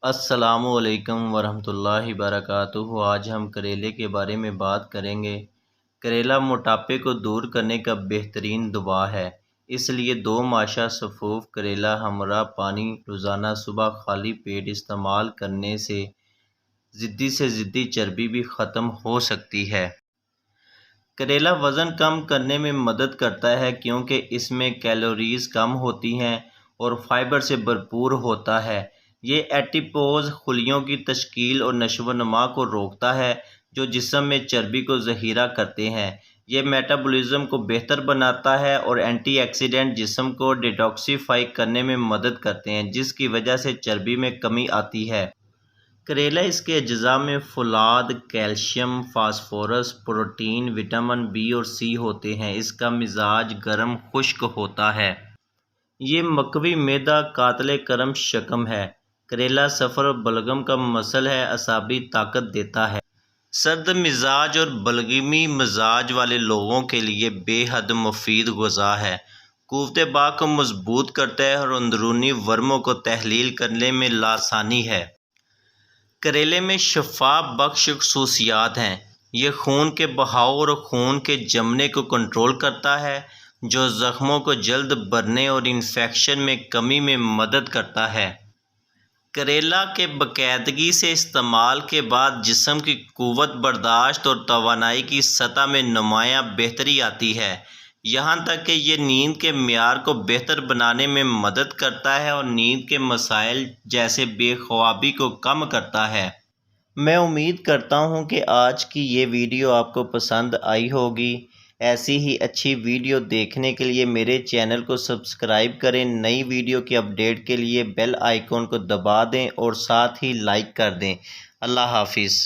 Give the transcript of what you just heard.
السلام علیکم ورحمۃ اللہ وبرکاتہ۔ آج ہم کریلے کے بارے میں بات کریں گے۔ کریلا موٹاپے کو دور کرنے کا بہترین دوا ہے، اس لیے 2 ماشا صفوف کریلا ہمراہ پانی روزانہ صبح خالی پیٹ استعمال کرنے سے ضدی چربی بھی ختم ہو سکتی ہے۔ کریلا وزن کم کرنے میں مدد کرتا ہے کیونکہ اس میں کیلوریز کم ہوتی ہیں اور فائبر سے بھرپور ہوتا ہے۔ یہ ایڈیپوز خلیوں کی تشکیل اور نشو و نما کو روکتا ہے جو جسم میں چربی کو ذخیرہ کرتے ہیں۔ یہ میٹابولزم کو بہتر بناتا ہے اور اینٹی آکسیڈنٹ جسم کو ڈیٹاکسیفائی کرنے میں مدد کرتے ہیں، جس کی وجہ سے چربی میں کمی آتی ہے۔ کریلا اس کے اجزاء میں فولاد، calcium, phosphorus, protein, vitamin B اور سی ہوتے ہیں۔ اس کا مزاج گرم خشک ہوتا ہے۔ یہ مقوی معدہ قاتل کرم شکم ہے۔ کریلا صفر اور بلغم کا مسل ہے، اعصابی طاقت دیتا ہے۔ سرد مزاج اور بلغمی مزاج والے لوگوں کے لیے بے حد مفید غذا ہے۔ قوت باہ کو مضبوط کرتا ہے اور اندرونی ورموں کو تحلیل کرنے میں لاسانی ہے۔ کریلے میں شفا بخش خصوصیات ہیں۔ یہ خون کے بہاؤ اور خون کے جمنے کو کنٹرول کرتا ہے، جو زخموں کو جلد بھرنے اور انفیکشن میں کمی میں مدد کرتا ہے۔ کریلا کے باقاعدگی سے استعمال کے بعد جسم کی قوت برداشت اور توانائی کی سطح میں نمایاں بہتری آتی ہے، یہاں تک کہ یہ نیند کے معیار کو بہتر بنانے میں مدد کرتا ہے اور نیند کے مسائل جیسے بے خوابی کو کم کرتا ہے۔ میں امید کرتا ہوں کہ آج کی یہ ویڈیو آپ کو پسند آئی ہوگی۔ ایسی ہی اچھی ویڈیو دیکھنے کے لیے میرے چینل کو سبسکرائب کریں۔ نئی ویڈیو کی اپڈیٹ کے لیے بیل آئیکن کو دبا دیں اور ساتھ ہی لائک کر دیں۔ اللہ حافظ۔